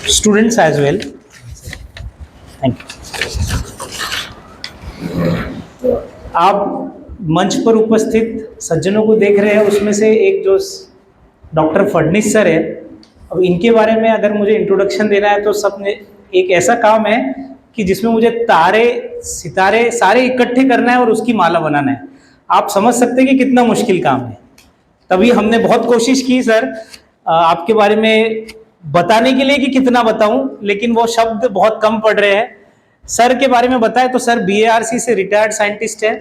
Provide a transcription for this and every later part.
students as well. Thank you. आप मंच पर उपस्थित सज्जनों को देख रहे हैं, उसमें से एक जो डॉक्टर फडनीस सर है, अब इनके बारे में अगर मुझे इंट्रोडक्शन देना है तो सब ने एक ऐसा काम है कि जिसमें मुझे तारे सितारे सारे इकट्ठे करना है और उसकी माला बनाना है। आप समझ सकते हैं कि कितना मुश्किल काम है। तभी हमने बहुत कोशिश की सर आपके बारे में बताने के लिए कि कितना बताऊं, लेकिन वो शब्द बहुत कम पड़ रहे हैं। सर के बारे में बताएं तो सर BARC से रिटायर्ड साइंटिस्ट है।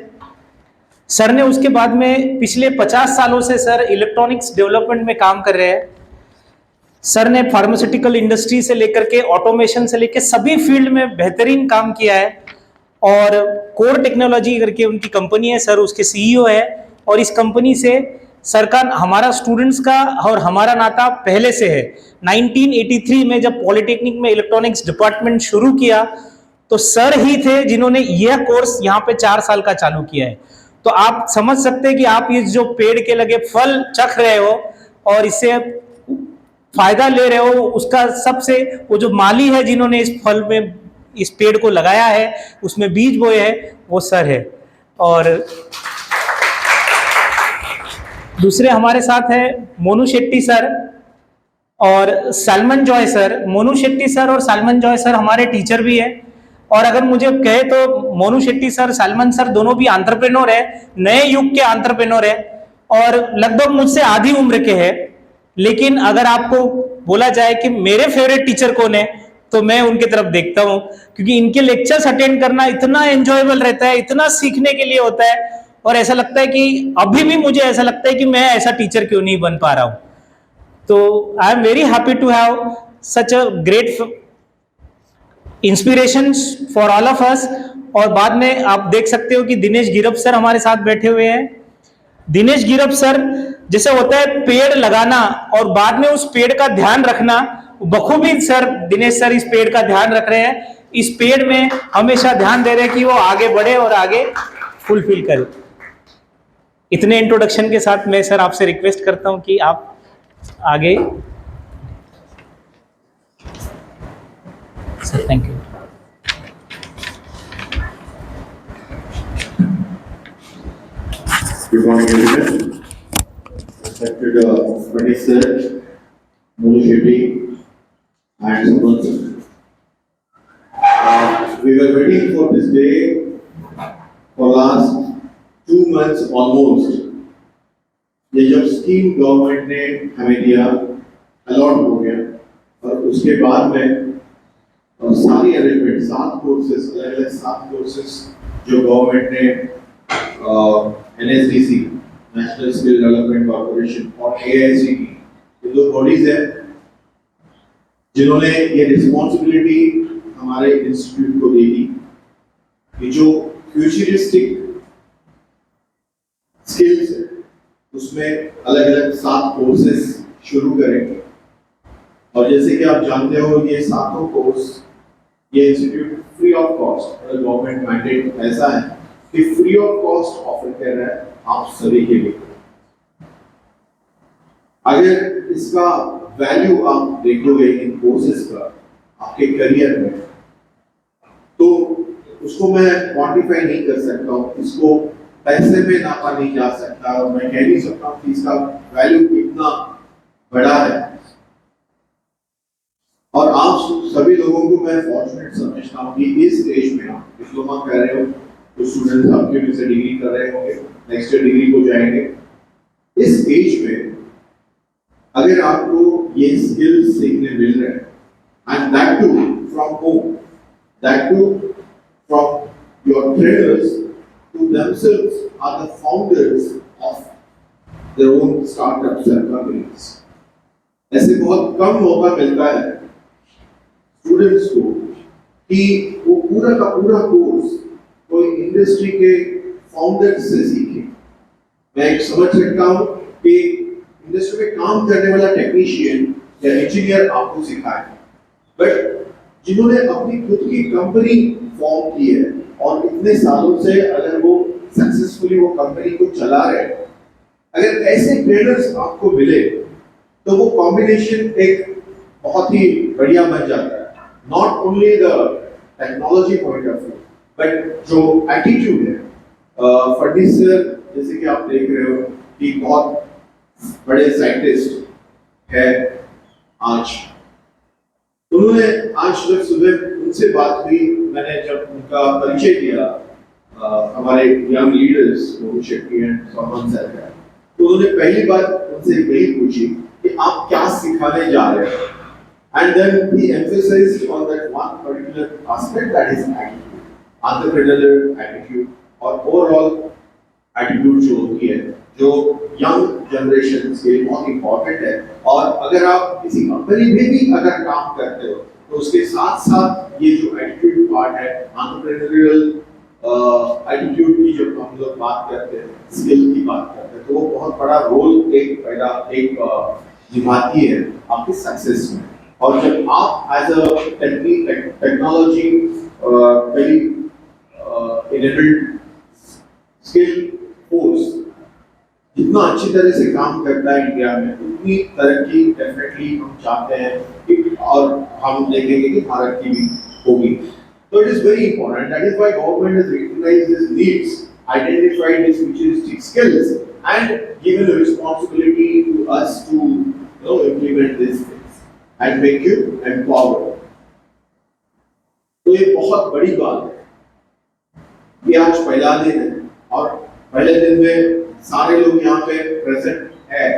सर ने उसके बाद में पिछले 50 सालों से सर इलेक्ट्रॉनिक्स डेवलपमेंट में काम कर रहे हैं। सर ने फार्मास्यूटिकल इंडस्ट्री से लेकर के ऑटोमेशन से लेकर सभी फील्ड में बेहतरीन काम किया है और कोर टेक्नोलॉजी करके उनकी कंपनी है, सर उसके CEO है। और इस कंपनी से सर का हमारा स्टूडेंट्स का और हमारा नाता पहले से है। 1983 में जब पॉलिटेक्निक में इलेक्ट्रॉनिक्स डिपार्टमेंट शुरू किया तो सर ही थे जिन्होंने यह कोर्स यहाँ पे 4 साल का चालू किया है। तो आप समझ सकते हैं कि आप इस जो पेड़ के लगे फल चख रहे हो और इससे फायदा ले रहे हो, उसका सबसे वो जो माली है जिन्होंने इस फल में इस पेड़ को लगाया है, उसमें बीज बोए हैं, वो सर है। और दूसरे हमारे साथ है मोनू शेट्टी सर और Salman Joy sir. Monu Shetty sir और सलमान जॉय सर हमारे टीचर भी है। और अगर मुझे कहे तो मोनू शेट्टी सर सलमान सर दोनों भी एंटरप्रेन्योर है, नए युग के एंटरप्रेन्योर है और लगभग मुझसे आधी उम्र के हैं। लेकिन अगर आपको बोला जाए कि मेरे फेवरेट टीचर कौन है तो मैं उनके तरफ देखता हूं, क्योंकि इनके लेक्चर्स अटेंड करना इतना एंजॉयबल रहता है, इतना सीखने के लिए होता है और ऐसा लगता है कि अभी भी मुझे ऐसा लगता है कि मैं ऐसा टीचर क्यों नहीं बन पा रहा हूं। तो I am very happy to have such a great inspiration for all of us. और बाद में आप देख सकते हो कि दिनेश गिरप सर हमारे साथ बैठे हुए हैं। दिनेश गिरप सर, जैसे होता है पेड़ लगाना और बाद में उस पेड़ का ध्यान रखना, बखूबी सर दिनेश सर इस पेड़ का ध्यान रख रहे हैं। इस पेड़ में हमेशा ध्यान दे रहे हैं कि वो आगे बढ़े और आगे फुलफिल करे। इतने इंट्रोडक्शन के साथ मैं सर आपसे रिक्वेस्ट करता हूं कि आप आगे। Sir thank you. Good morning, everyone. Respected Fadnees sir, Moonu Shetty, and Suman sir. We were waiting for this day for last 2 months almost. ये जब स्कीम गवर्नमेंट ने हमें दिया, अलॉट हो गया और उसके बाद में सारी अरेंजमेंट 7 कोर्सेज, अलग-अलग 7 कोर्सेज जो गवर्नमेंट ने NSDC, national skill development corporation और AICTE, ये 2 बॉडीज हैं जिन्होंने ये रिस्पॉन्सिबिलिटी हमारे इंस्टीट्यूट को दे दी कि जो फ्यूचरिस्टिक स्किल्स है उसमें अलग-अलग 7 कोर्सेज शुरू करेंगे। और जैसे कि आप जानते हो ये 7 कोर्स ये institute free of cost, government mandate ऐसा है कि फ्री ऑफ कॉस्ट ऑफर कर रहा है आप सभी के लिए। अगर इसका वैल्यू आप देखोगे इन कोर्सेज का आपके करियर में, तो उसको मैं क्वांटिफाई नहीं कर सकता हूँ, इसको पैसे में नापा नहीं जा सकता और मैं कह नहीं सकता हूँ कि इसका वैल्यू कितना बड़ा है। और आप सभी लोगों को मैं फॉर्चुनेट समझता हूँ कि इस एज में आप डिप्लोमा कर रहे हो, तो स्टूडेंट्स आपके में से डिग्री कर रहे होंगे, नेक्स्ट ईयर डिग्री को जाएंगे। इस एज में अगर आपको ये स्किल्स सीखने मिल रहे हैं and that too from home, that too from your trainers who themselves are the founders of their own startups and companies. ऐसे बहुत कम मौका मिलता है स्टूडेंट्स को कि वो पूरा का पूरा कोर्स कोई इंडस्ट्री के फाउंडर्स से सीखे। मैं एक समझ सकता हूँ कि इंडस्ट्री में काम करने वाला टेक्नीशियन या इंजीनियर आपको सिखाए, बट जिन्होंने अपनी खुद की कंपनी फॉर्म की है और इतने सालों से अगर वो सक्सेसफुली वो कंपनी को चला रहे हैं, अगर ऐसे ट्रेनर्स आपको मिले तो वो कॉम्बिनेशन एक बहुत ही बढ़िया बन जाता है. Not only the technology point of view but जो एटीट्यूड है. फडणवीस सर जैसे कि आप देख रहे हो कि बहुत बड़े साइंटिस्ट है आज. उन्होंने आज जब सुबह उनसे बात हुई, मैंने जब उनका परिचय किया हमारे young leaders Rohit Shetty and Soman sir का, तो उन्होंने पहली बात उनसे यही पूछी कि आप क्या सिखाने जा रहे हो. And then he emphasized on that one particular aspect that is attitude, entrepreneurial attitude और ओवरऑल एटीट्यूड जो होती है जो यंग जनरेशन के लिए बहुत इंपॉर्टेंट है. और अगर आप किसी कंपनी में भी अगर काम करते हो तो उसके साथ साथ ये जो एटीट्यूड पार्ट है, एंटरप्रेन्योरियल एटीट्यूड की जो हम लोग बात करते हैं, स्किल की बात करते हैं, तो वो बहुत बड़ा रोल एक निभाती है आपकी सक्सेस में. और जब आप as a technology enabled skill force जितना अच्छी तरह से काम करता है इंडिया में, उतनी तरक्की डेफिनेटली हम चाहते हैं कि और हम देखेंगे कि भारत की भी होगी. So it is very important. That is why government has recognized these needs, identified these futuristic skills, and given a responsibility to us to implement these things and make you empowered. तो ये बहुत बड़ी बात है. ये आज पहला दिन है और पहले दिन में सारे लोग यहाँ पे प्रेजेंट है.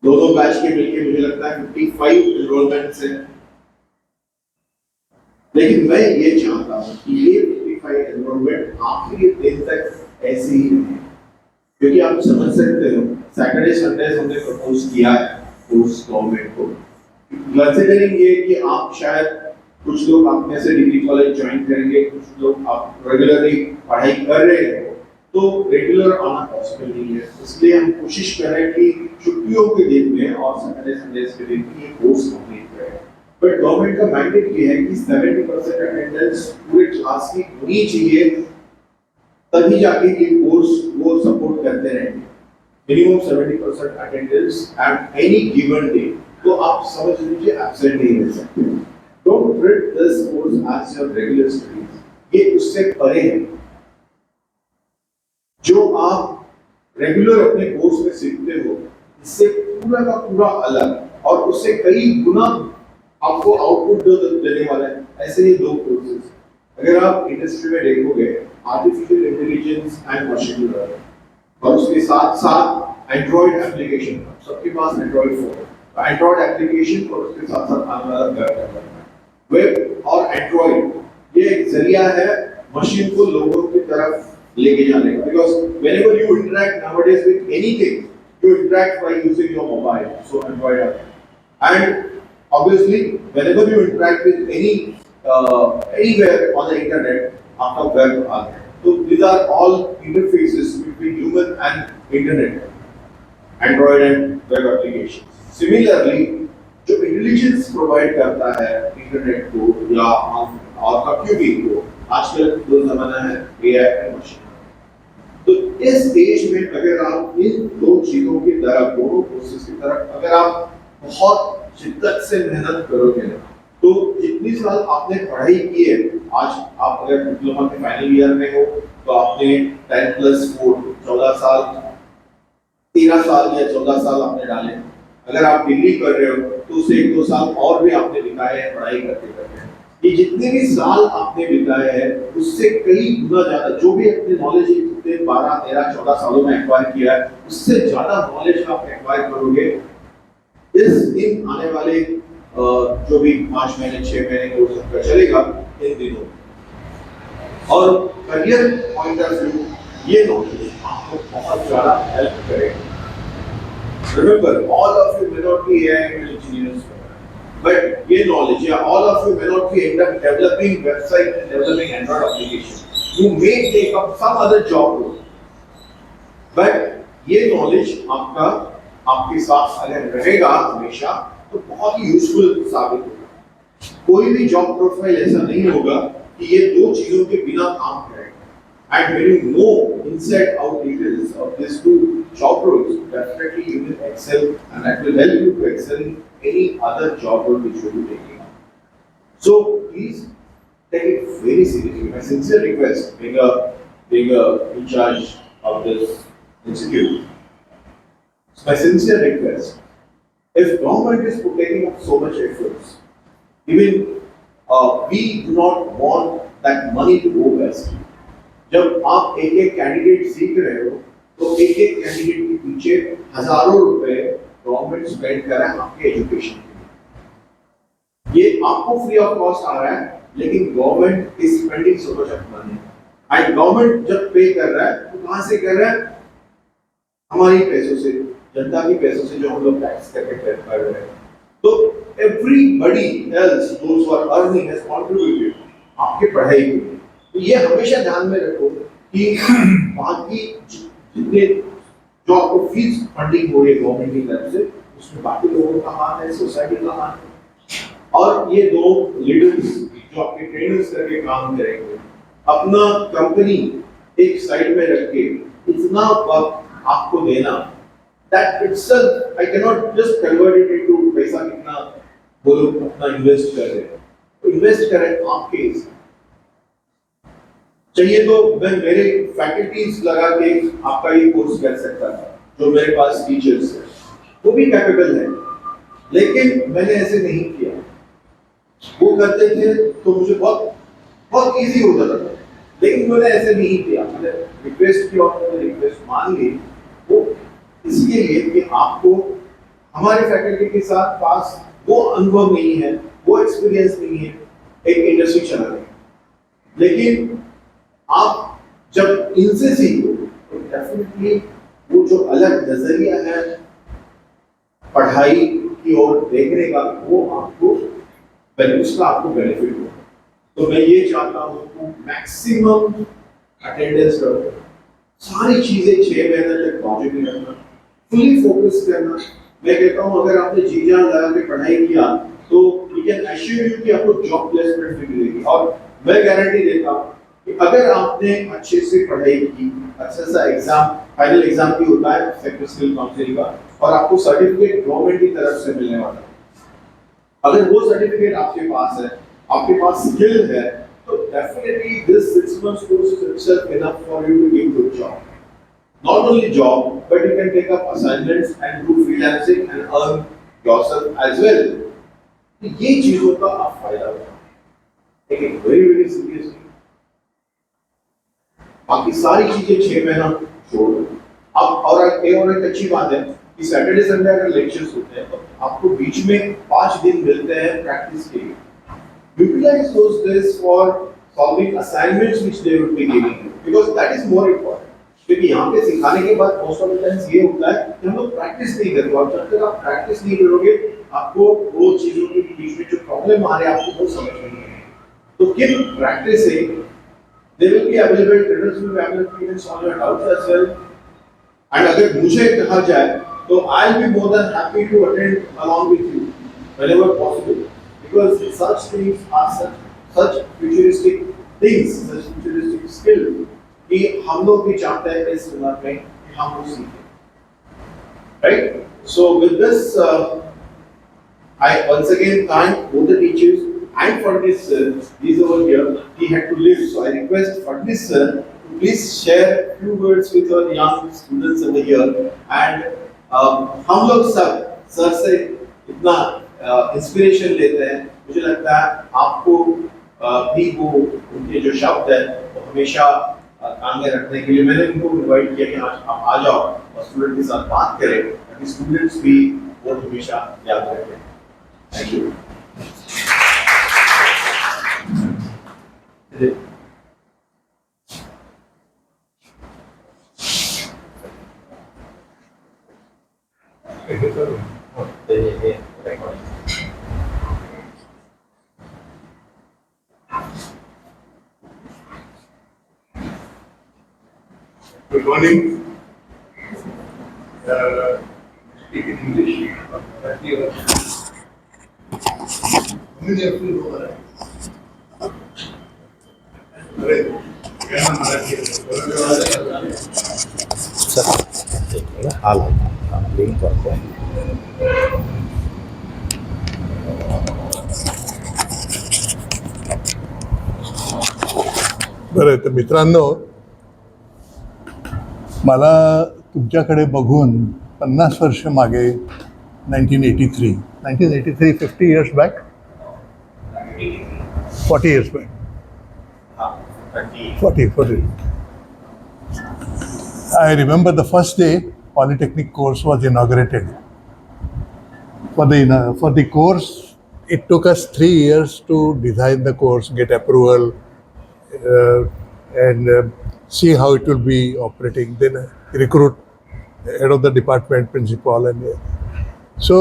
दोनों बैच के मिलके मुझे लगता है 55 एनरोलमेंट्स हैं. लेकिन मैं ये चाहता हूँ कि ये 55 एनरोलमेंट आखिरी दिन तक ऐसे ही रहे, क्योंकि आप समझ सकते हो सैटरडे संडे हमने प्रपोज किया है उस गवर्नमेंट को, कंसिडरिंग ये कि आप शायद कुछ लोग अपने से डिग्री कॉलेज ज्वाइन करेंगे, कुछ लोग आप रेगुलरली पढ़ाई कर रहे हो, तो रेगुलर आना पॉसिबल नहीं है. इसलिए हम कोशिश कर रहे हैं कि छुट्टियों के दिन में और सैटरडे संडे के दिन में ये कोर्स कंप्लीट करें. बट गवर्नमेंट का मैंडेट ये है कि 70% अटेंडेंस पूरे क्लास की होनी चाहिए, तभी जाके ये कोर्स वो सपोर्ट करते रहेंगे. Minimum 70% attendance at any given day. तो आप समझ लीजिए एब्सेंट नहीं रह सकते. Don't treat this course as your regular studies. ये उससे परे है. जो आप रेगुलर अपने कोर्स में सीखते हो इससे पूरा का पूरा अलग और उससे कई गुना आपको आउटपुट देने वाला है. ऐसे ही दो कोर्सेज अगर आप इंडस्ट्री में देखोगे, artificial intelligence and machine learning और उसके साथ साथ एंड्रॉइड एप्लीकेशन. सबके पास एंड्रॉइड फोन, तो एंड्रॉइड एप्लीकेशन और उसके साथ साथ आने वाला डेवलपमेंट वेब और एंड्रॉइड, ये एक जरिया है मशीन को लोगों की तरफ लेके जाने का. Because whenever you interact nowadays with anything, you interact by using your mobile, so Android. And obviously, whenever you interact with anywhere on the internet, आपका web आ गया. So these are all interfaces between human and internet, Android and web applications. Similarly, जो intelligence provide करता है internet को या और computing को, आजकल जो जमाना है AI and machine. तो इस देश में अगर आप इन दो चीजों की तरफ, दोनों प्रोसेस की तरफ अगर आप बहुत शिद्दत से मेहनत करोगे, तो जितनी साल आपने पढ़ाई की है, आज आप अगर डिप्लोमा के फाइनल ईयर में हो तो आपने 10+4 14 साल, 13 साल या 14 साल आपने डाले. अगर आप डिग्री कर रहे हो तो उससे 1-2 साल और भी आपने बिताए हैं पढ़ाई करते करते. ये जितने भी साल आपने बिताए हैं उससे कई गुना ज्यादा जो भी अपने नॉलेज 12, 13, 14 सालों में एक्वायर किया है, उससे ज्यादा नॉलेज आप एक्वायर करोगे इन आने वाले जो भी 5 महीने 6 महीने कोर्स आपका चलेगा इन दिनों. और करियर पॉइंट ऑफ व्यू ये नॉलेज आपको बहुत ज्यादा हेल्प करेगा. Remember, all of you may not be AI engineers, but ये knowledge, yeah, all of you may not be end up developing website and developing Android application. You may take up some other job role, but ये knowledge आपके साथ अगर रहेगा हमेशा तो बहुत ही useful साबित होगा. कोई भी जॉब प्रोफाइल ऐसा नहीं होगा कि ये दो चीजों के बिना काम करेगा. And when you know inside out details of these two job roles, definitely you will excel, and that will help you to excel in any other job role which you will be taking up. So please take it very seriously. My sincere request, being a in charge of this institute, my sincere request, if government is taking up so much efforts, even we do not want that money to go west. जब आप एक एक candidate सीख रहे हो तो एक एक कैंडिडेट के पीछे हजारों रुपए गवर्नमेंट स्पेंड कर रहा है आपके एजुकेशन के लिए। ये आपको फ्री ऑफ कॉस्ट आ रहा है, लेकिन government is spending so much of money. And government जब पे कर रहा है तो कहां से कर रहा है? हमारे पैसों से, जनता के पैसों से, जो हम लोग टैक्स करके पे कर रहे हैं। तो everybody else those who are earning has contributed आपके पढ़ाई के लिए। तो ये हमेशा ध्यान में रखो कि बाकी जितने जो आपको फीस फंडिंग हो रही है गवर्नमेंट की तरफ से, उसमें बाकी लोगों का हाथ है, सोसाइटी का हाथ है। और ये दो लीडर्स जो आपके ट्रेनर्स करके काम करेंगे, अपना कंपनी एक साइड में रख के इतना वक्त आपको देना, that itself I cannot just convert it into पैसा कितना वो लोग अपना इन्वेस्ट कर रहे हैं। तो इन्वेस्ट करें आपके चाहिए तो मैं मेरे फैकल्टीज लगा के आपका ये कोर्स कर सकता था, जो मेरे पास टीचर्स हैं वो भी कैपेबल है, लेकिन मैंने ऐसे नहीं किया। वो करते थे तो मुझे बहुत बहुत इजी होता था, लेकिन मैंने ऐसे नहीं किया। मैंने रिक्वेस्ट की और मैंने रिक्वेस्ट मान ली, वो इसके लिए कि आपको हमारे फैकल्टी के साथ पास वो अनुभव नहीं है, वो एक्सपीरियंस नहीं है एक इंडस्ट्री चलाने, लेकिन आप जब इनसे सीखो तो डेफिनेटली वो जो अलग नजरिया है पढ़ाई की ओर देखने का, वो आपको उसका आपको बेनिफिट हो। तो मैं ये चाहता हूँ कि मैक्सिमम अटेंडेंस करो, सारी चीजें 6 महीने तक पॉजिटिव रखना, फुली फोकस करना। मैं कहता हूँ अगर आपने जी जान लगा के पढ़ाई किया तो वी कैन एश्योर यू कि आपको जॉब प्लेसमेंट भी मिलेगी। और मैं गारंटी देता हूँ कि अगर आपने अच्छे से पढ़ाई की, अच्छा सा एग्जाम, फाइनल एग्जाम भी होता है सेक्टर स्किल काउंसिल का, और आपको सर्टिफिकेट गवर्नमेंट की तरफ से मिलने वाला है। अगर वो सर्टिफिकेट आपके पास है, आपके पास स्किल है, तो definitely this 6 months course is itself enough for you to give good job. Not only job, but you can take up assignments and do freelancing and earn yourself as well. ये चीजों का आप फायदा उठाओ, लेकिन very seriously बाकी सारी चीजें 6 महीना छोड़ दो। अब और एक अच्छी बात है कि सैटरडे संडे अगर लेक्चर्स होते हैं तो आपको बीच में 5 दिन मिलते हैं प्रैक्टिस के लिए। Utilize those days for solving assignments which they would be giving you, because that is more important. क्योंकि यहाँ पे सिखाने के बाद मोस्ट ऑफ द टाइम्स ये होता है कि हम लोग प्रैक्टिस नहीं करते, और जब तक आप प्रैक्टिस नहीं करोगे आपको वो चीजों के बीच में जो प्रॉब्लम आ रहे हैं आपको वो समझ में नहीं आएगी। तो keep practicing. They will be available, trainers will be available, you can solve your doubts as well. And अगर मुझे कहा जाए तो I'll be more than happy to attend along with you whenever possible, because such things are such futuristic things, such futuristic skill कि हम लोग भी चाहते हैं इस उम्र में कि हम वो सीखें, right? So with this, I once again thank both the teachers and Fadnis sir. He's over here. He had to leave, so I request Fadnis sir to please share a few words with our young students over here. And हम लोग सब sir से इतना inspiration लेते हैं, मुझे लगता है आपको भी वो उनके जो शब्द है वो हमेशा काम में रखने के लिए मैंने उनको इनवाइट किया कि आज आप आ जाओ और स्टूडेंट के साथ बात करें, ताकि स्टूडेंट्स भी वो हमेशा याद रखें। Thank you. Good morning. Speak in English. How many of you know that? Hall link करते हैं. बरं, तर मित्रांनो, मला तुमच्याकडे बघून 50 वर्ष मागे 1983 50 years back, 40 years back, 40. I remember the first day Polytechnic course was inaugurated. For the course, it took us 3 years to design the course, get approval, and see how it will be operating. Then recruit head of the department, principal, and so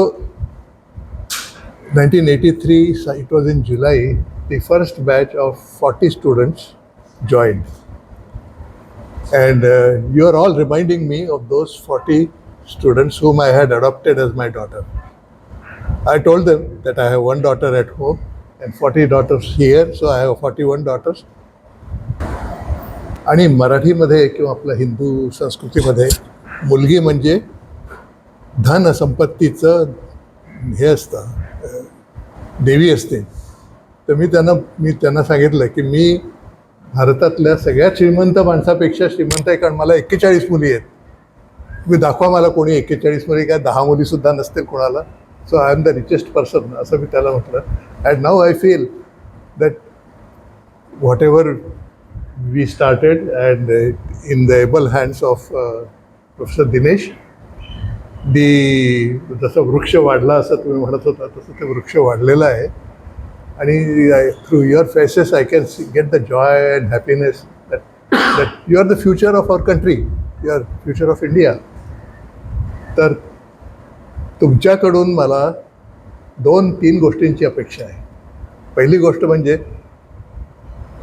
1983. It was in July. The first batch of 40 students joined, and you are all reminding me of those 40 students whom I had adopted as my daughter. I told them that I have one daughter at home and 40 daughters here, so I have 41 daughters. आणि मराठीमध्ये किंवा आपल्या हिंदू संस्कृतीमध्ये मुलगी म्हणजे धन संपत्तीचं हे असतं, देवी असते. तर मी त्यांना सांगितलं की मी भारतातल्या सगळ्यात श्रीमंत माणसापेक्षा श्रीमंत आहे, कारण मला 41 मुली आहेत. तुम्ही दाखवा मला कोणी 41 मुली, काय 10 मुलीसुद्धा नसतील कोणाला. सो I am the richest person, असं मी त्याला म्हटलं. And now I feel that what ever we started, and in the able hands of Professor Dinesh, जसं वृक्ष वाढला असं तुम्ही म्हणत होता, तसं ते वृक्ष वाढलेलं आहे. आणि through your faces I can get the joy and happiness that you are the future of our country, you are future of India. तर तुमच्याकडून मला 2-3 गोष्टींची अपेक्षा आहे. पहिली गोष्ट म्हणजे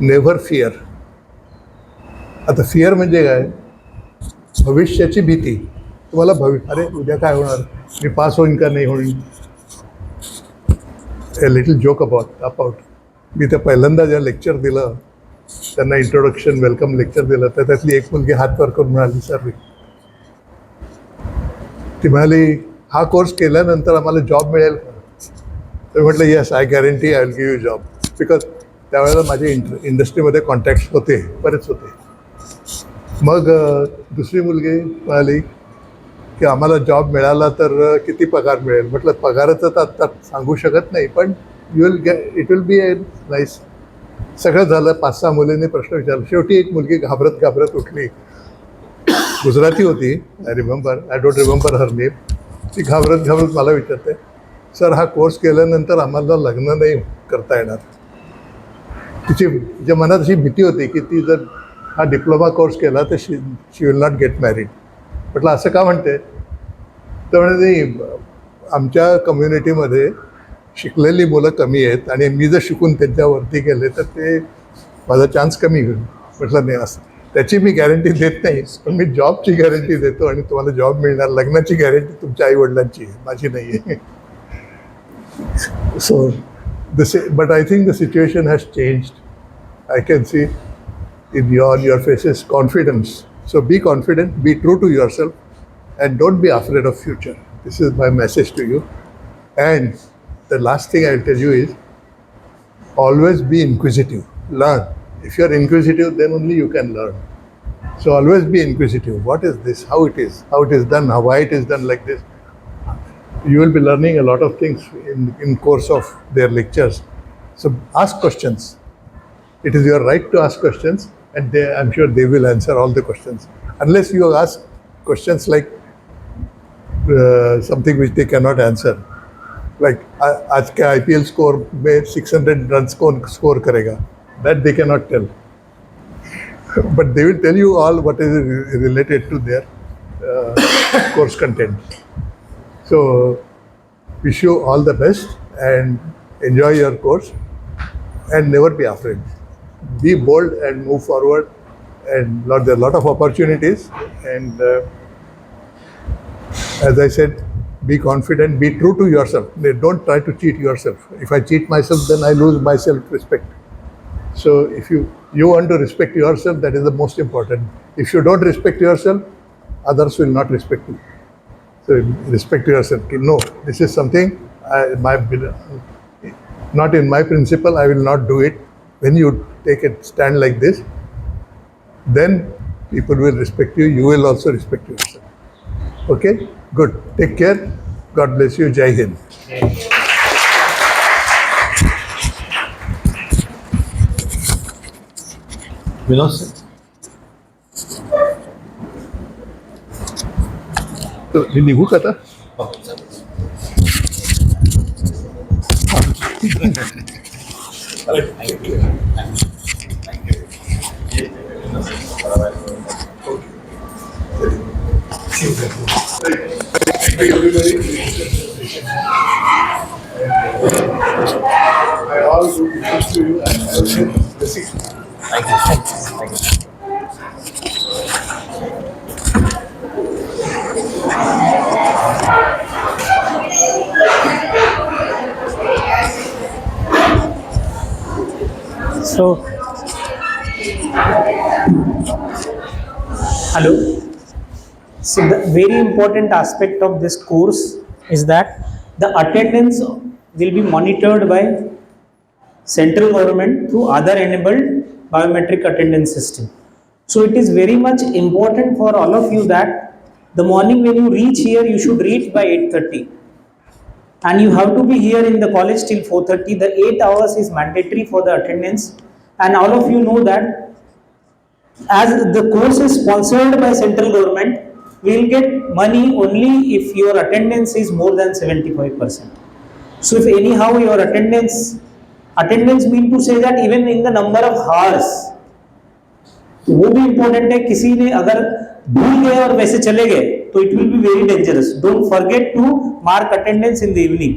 नेव्हर फिअर. आता फिअर म्हणजे काय? भविष्याची भीती. तुम्हाला अरे उद्या काय होणार, मी पास होईन का नाही होईन. A little joke about me ते पहिल्यांदा ज्या लेक्चर दिलं, त्यांना इंट्रोडक्शन वेलकम लेक्चर दिलं, तर त्यातली एक मुलगी हात वर करून म्हणाली, सर, ती म्हणाली, हा कोर्स केल्यानंतर आम्हाला जॉब मिळेल का? तर म्हटलं, yes, I guarantee I will give you job. Because त्यावेळेला माझे इंडस्ट्रीमध्ये कॉन्टॅक्ट्स होते, बरेच होते. मग दुसरी मुलगी म्हणाली की आम्हाला जॉब मिळाला तर किती पगार मिळेल. म्हटलं, पगाराचं तर आत्ता सांगू शकत नाही, पण it will be A nice. सगळं झालं. 5-6 मुलींनी प्रश्न विचारला. शेवटी एक मुलगी घाबरत उठली. गुजराती होती. I don't remember her name. ती घाबरत मला विचारते, सर, हा कोर्स केल्यानंतर आम्हाला लग्न नाही करता येणार. तिच्या मनात अशी भीती होती की ती जर हा डिप्लोमा कोर्स केला तर she will not get married. म्हटलं, असं का म्हणते? तर म्हणे, नाही, आमच्या कम्युनिटीमध्ये शिकलेली मुलं कमी आहेत आणि मी जर शिकून त्यांच्यावरती गेले तर ते माझा चान्स कमी होईल. म्हटलं, नाही, असं त्याची मी गॅरंटी देत नाही, पण मी जॉबची गॅरंटी देतो आणि तुम्हाला जॉब मिळणार. लग्नाची गॅरंटी तुमच्या आईवडिलांची आहे, माझी नाही आहे. So but I think the situation has changed. I can see in your faces confidence. So be confident, be true to yourself, and don't be afraid of future. This is my message to you. And the last thing I'll tell you is always be inquisitive. Learn. If you're inquisitive, then only you can learn. So always be inquisitive. What is this? How it is done, why it is done like this. You will be learning a lot of things in course of their lectures. So ask questions. It is your right to ask questions, and I'm sure they will answer all the questions. Unless you ask questions like something which they cannot answer. Like, आज के IPL score में 600 run score करेगा. That they cannot tell. But they will tell you all what is related to their course content. So, wish you all the best and enjoy your course and never be afraid. Be bold and move forward, and there are a lot of opportunities, and as I said, be confident, be true to yourself. Don't try to cheat yourself. If I cheat myself, then I lose my self-respect. So if you want to respect yourself, that is the most important. If you don't respect yourself, others will not respect you. So respect yourself. No, this is something not in my principle. I will not do it. When you take a stand like this, then people will respect you. You will also respect yourself. Okay, good. Take care. God bless you. Jai Hind. Vinod sir तो निघू का आता? I all do thanks to you and I will say blessings. Thank you So, hello. So the very important aspect of this course is that the attendance will be monitored by central government through Aadhaar enabled biometric attendance system. So it is very much important for all of you that the morning when you reach here, you should reach by 8:30. And you have to be here in the college till 4:30. The 8 hours is mandatory for the attendance. And all of you know that as the course is sponsored by central government, we will get money only if your attendance is more than 75%. So if anyhow your attendance mean to say that even in the number of hours, तो वो भी important है. किसी ने अगर भूल गए और वैसे चले गए तो it will be very dangerous. Don't forget to mark attendance in the evening.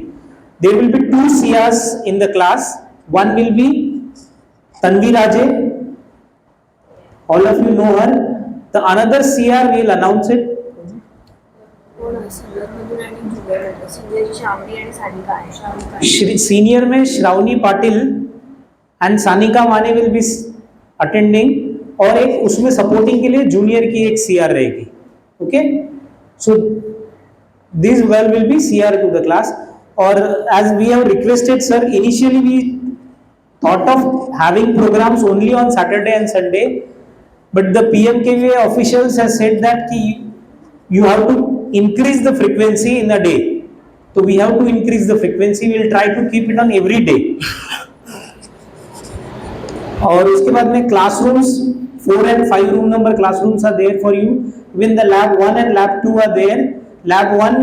There will be 2 CRs in the class. One will be Tanvi Raje. All of you know her. The another CR will announce it. Senior में Shravani Patil and Sanika माने will be attending. और एक उसमें supporting के लिए junior की एक CR रहेगी. Okay, so this well will be CR to the class. और as we have requested sir, initially we thought of having programs only on Saturday and Sunday, but the PMKVY officials have said that कि you have to increase the frequency in a day. तो we have to increase the frequency. We will try to keep it on every day. और उसके बाद में classrooms 4 and 5 room number classrooms are there for you. Even the lab 1 and lab 2 are there. Lab 1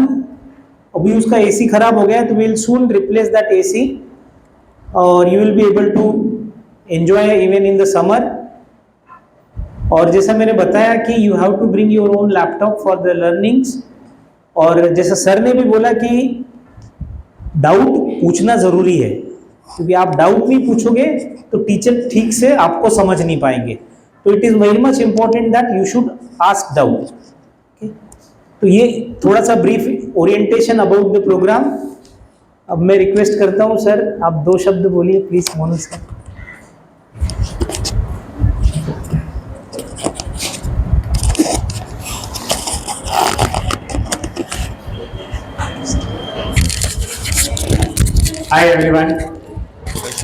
अभी उसका AC खराब हो गया तो we'll soon replace that AC और you will be able to enjoy even in the summer. और जैसा मैंने बताया कि you have to bring your own laptop for the learnings. और जैसा सर ने भी बोला कि डाउट पूछना ज़रूरी है, क्योंकि आप डाउट नहीं पूछोगे तो टीचर ठीक से आपको समझ नहीं पाएंगे. तो it is very much important that you should ask doubt. तो ये थोड़ा सा brief orientation about the program. अब मैं रिक्वेस्ट करता हूँ सर, आप 2 शब्द बोलिए please. Monu sir. Hi everyone.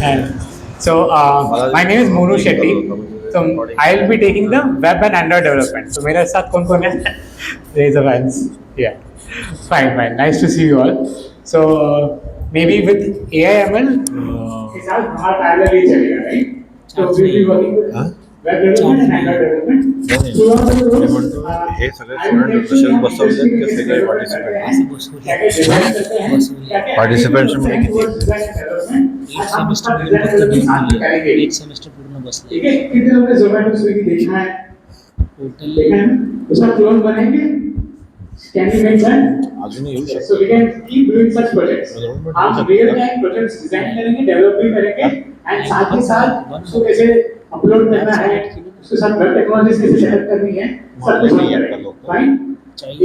And so my name is Monu Shetty. So I will be taking the web and Android development. So मेरे साथ कौन कौन है? Raise your hands. Yeah. Fine. Nice to see you all. So maybe with AI/ML, it's our parallel each other, right? So we will be working with web development and Android development. हे सगळे student तसेच बसवलेत का सगळे participants मध्ये किती एक semester पूर्ण फक्त 2 दिले. एक सेमेस्टर पूर्ण बसले. ठीक है, कितने लोगों ने Zomato स्विगी देखना है? टोटल देखना है, उसका क्लोन बनाएंगे. Can we make that? अजून येऊ शकतो. So we can keep doing such projects. हम real time projects डिजाइन करेंगे, डेवलपिंग करेंगे, and साथ ही साथ उसको कैसे अपलोड करना है, उसके साथ वेब टेक्नोलॉजीज कैसे सेटअप करनी है, सब कुछ करेंगे. Fine.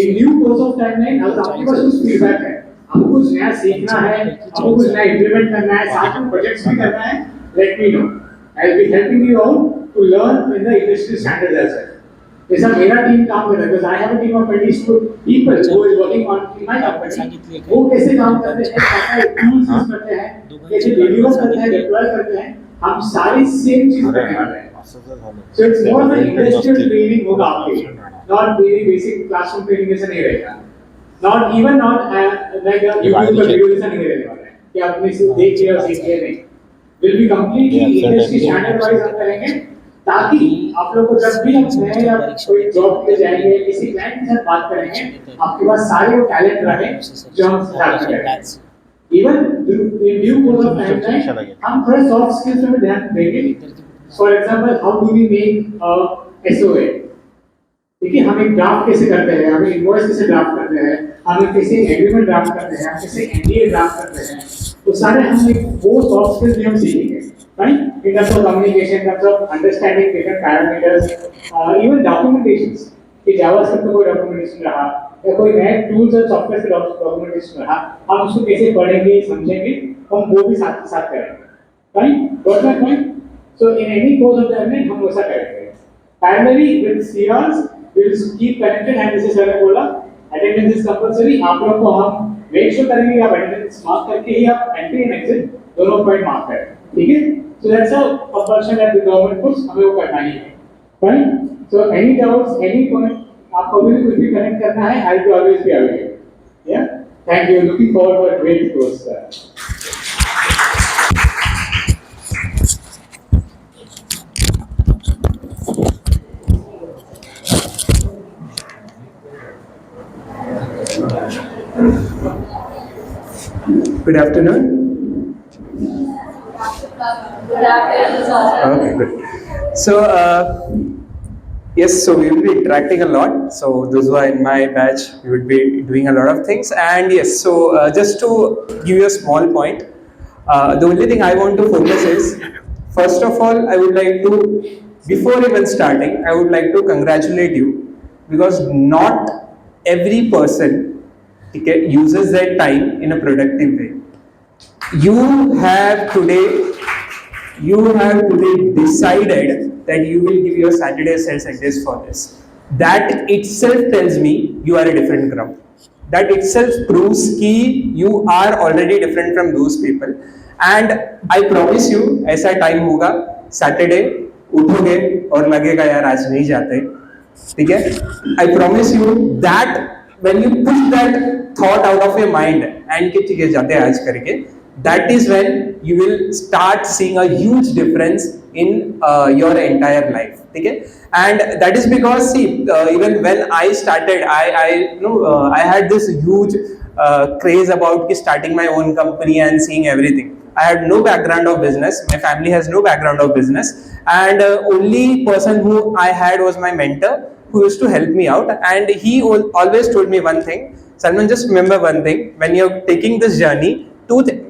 In due course of timeline, अगर आपके पास कुछ फीडबैक है, आपको कुछ नया सीखना है, आपको कुछ नया इम्प्लीमेंट करना है, साथ में प्रोजेक्ट्स भी करना है, let me know. I'll be helping you out to learn in the industry standards as well. जैसा मेरा टीम काम कर रहा है, because I have a team of 22 people who is working on my company. वो कैसे काम करते हैं, क्या tools use करते हैं, कैसे deliver करते हैं, deploy करते हैं, हम सारी same चीज करने वाले हैं. So it's more of an industrial training होगा आपके, not very basic classroom training जैसा नहीं रहेगा. Not even not like a YouTube video जैसा नहीं रहने वाला है कि आपने सिर्फ देख लिया और सीख लिया नहीं. Will be completely industry standard wise हम करेंगे ताकि आप लोग को जब भी हम नए या कोई जॉब पे जाएंगे किसी क्लाइंट के साथ बात करेंगे आपके पास सारे वो टैलेंट रहे जो हम सिखा सकते हैं. Even in due course of time हम थोड़े सॉफ्ट स्किल्स पे ध्यान देंगे. For example how do we make SOA. देखिए हम एक ड्राफ्ट कैसे करते हैं, हम इनवॉइस कैसे ड्राफ्ट करते हैं, हम कैसे एग्रीमेंट ड्राफ्ट करते हैं, हम कैसे एनडीए ड्राफ्ट करते हैं. तो सारे हम एक वो सॉफ्ट स्किल्स भी हम सीखेंगे. Right? In terms of communication, in terms of understanding different parameters, even documentations. कि JavaScript में कोई documentation रहा या कोई नए tools और software के documentation रहा, हम उसको कैसे पढ़ेंगे, समझेंगे, हम वो भी साथ साथ करेंगे. Right? Got my point? So in any course of development हम वैसा करेंगे. Parallelly with CRs, we will keep connected and जैसे सर ने बोला, attendance is compulsory. आप लोग को हम make sure करेंगे कि आप attendance mark करके ही आप entry and exit दोनों point mark करें. ठीक है? So that's a compulsion that the government puts. हमें वो करना ही है. Fine. So any doubts, any point, आपको भी कुछ भी connect करना है, I'll be always be available. Yeah. Thank you. Looking forward to a great course, sir. Good afternoon. Good afternoon, sir. Okay, good. So, yes, so we will be interacting a lot. So, those who are in my batch, we would be doing a lot of things. And yes, so just to give you a small point, the only thing I want to focus is, first of all, I would like to, before even starting, I would like to congratulate you because not every person uses their time in a productive way. You have today decided that you will give your Saturdays and Sundays for this. That itself tells me you are a different crowd. That itself proves that you are already different from those people. And I promise you, ऐसा time होगा Saturday उठोगे और लगेगा यार आज नहीं जाते, ठीक है? I promise you that when you push that thought out of your mind and कि ठीक है जाते हैं आज करके, that is when you will start seeing a huge difference in your entire life. Okay? And that is because see, even when I started, I had this huge craze about starting my own company and seeing everything. I had no background of business. My family has no background of business, and only person who I had was my mentor, who used to help me out. And he always told me one thing, Salman, just remember one thing: when you're taking this journey,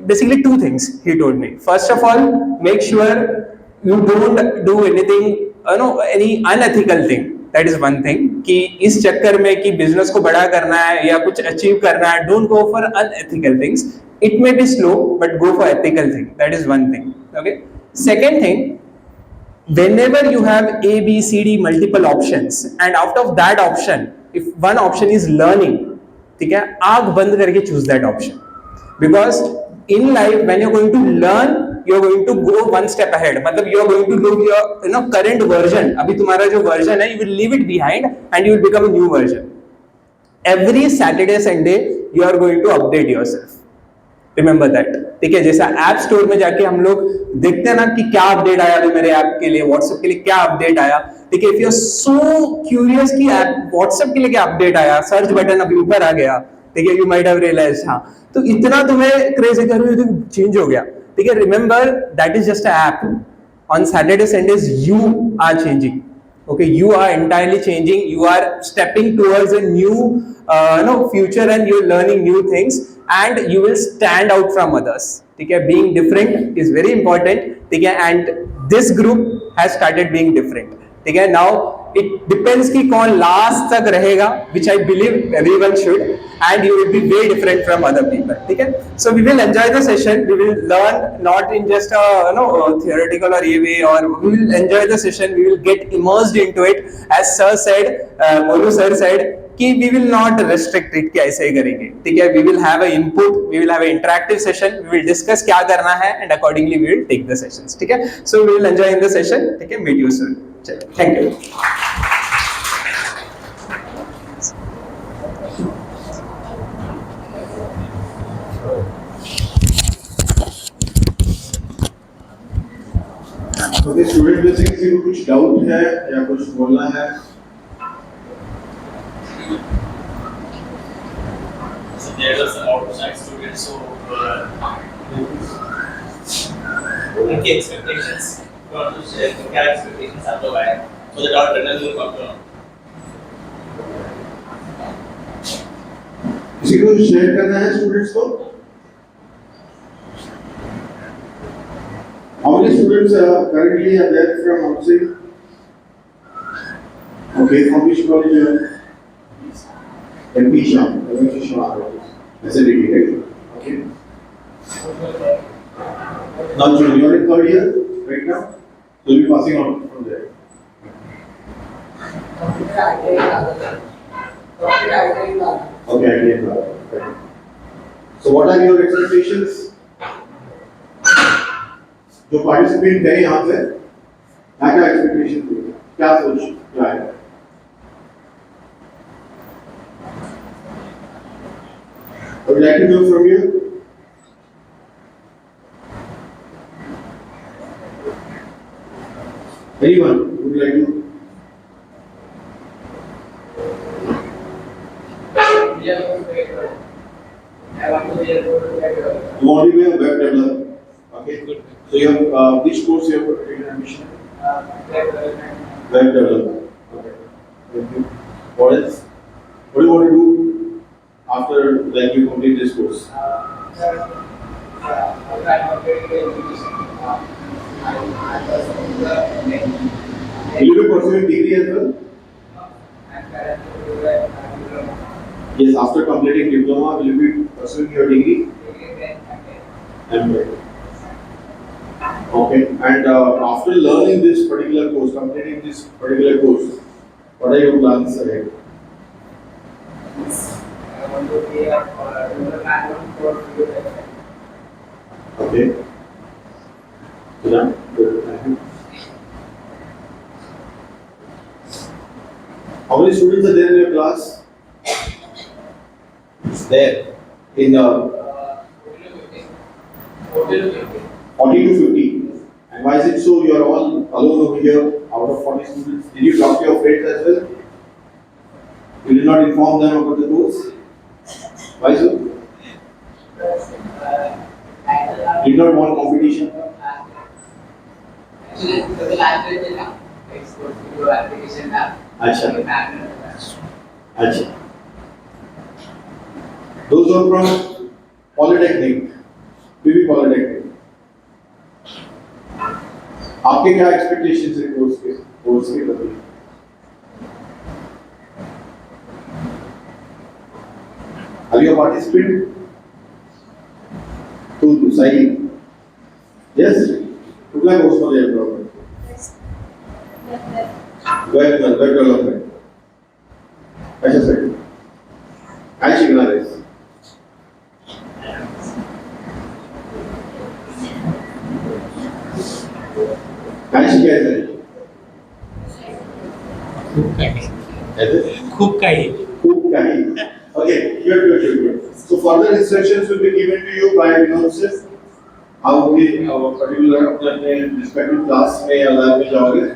basically two things he told me. First of all, make sure you don't do anything, any unethical thing. That is one thing. कि इस चक्कर में कि business को बड़ा करना है या कुछ achieve करना है, don't go for unethical things. It may be slow, but go for ethical thing. That is one thing. Okay. Second thing, whenever you have A, B, C, D multiple options, and out of that option, if one option is learning, ठीक है, आँख बंद करके choose that option. Because in life, when you're going to learn, you're going to go one step ahead. मतलब you're going to do your current version. अभी तुम्हारा जो version है, you will leave it behind and you will become a new version. Every Saturday, Sunday, you are going to update yourself. Remember that. ठीक है, जैसा app store में जाके हम लोग देखते हैं ना कि क्या अपडेट आया अभी मेरे ऐप के लिए, व्हाट्सएप के लिए क्या अपडेट आया. ठीक है, if you're so curious कि ऐप व्हाट्सएप के लिए क्या अपडेट आया, सर्च बटन अभी ऊपर आ गया, ठीक है, you might have realized, हाँ, तो इतना तुम्हें क्रेज है कि चेंज हो गया. ठीक है, remember that is just a app. On Saturday Sundays you are changing. Okay, you are entirely changing. You are stepping towards a new future and you're learning new things and you will stand out from others. Okay, being different is very important. Okay, and this group has started being different. Okay, now it depends कि कौन last तक रहेगा, which I believe everyone should, and you will be way different from other people. ठीक है? So we will enjoy the session. We will learn not in just a theoretical or ये way, or we will enjoy the session. We will get immersed into it. As sir said, Monu sir said कि we will not restrict it कि ऐसे ही करेंगे. ठीक है? We will have a input. We will have an interactive session. We will discuss क्या करना है, and accordingly we will take the sessions. ठीक है? So we will enjoy in the session. ठीक है? Meet you soon. चलो, thank you. Okay student में से किसी को कुछ डाउट है या कुछ बोलना है? So there are some outside students, so उनकी expectations, not to share क्या expectations आप लोग आए, so that our learners will come to know. किसी को शेयर करना है स्टूडेंट्स को? How many students currently are there from outside? Okay, from which college you are? MP Shah, SNDT, right? Okay. Now you are in third year right now, so you'll be passing on from there. Okay, I get that. So what are your expectations? जो participant है यहाँ पे क्या expectation थे, क्या सोच क्या है? I would like to know from you. Anyone would like to? You want to be a web developer? Okay, good. So you have which course you have taken admission? Web development. Okay. Thank you. What else? What do you want to do after you complete this course? Will you be pursuing degree as well? Yes, after completing diploma, will you be pursuing your degree? MBA. Okay, and after learning this particular course, completing this particular course, what are your plans ahead? I want to be a platform for video. Okay. Good. Thank you. How many students are there in your class? There, in 40 to 50. And why is it so? You are all alone over here out of 40 students. Did you talk to your friends as well? You did not inform them about the course? Why so? Did not want competition? Actually, the language is now export to application now. Acha. Those are from Polytechnic, PV Polytechnic. आपके क्या expectations है course के प्रति? Are you a participant? तू सही? Yes. कितना course में है प्रॉब्लम? Web development. अच्छा सर. काय शिकणार आहेस? काय शिकायचं आहे? खूप काही. Okay, good. So further instructions will be given to you by Vinod sir. How we our particular अपने respective class में या lab में जाओगे?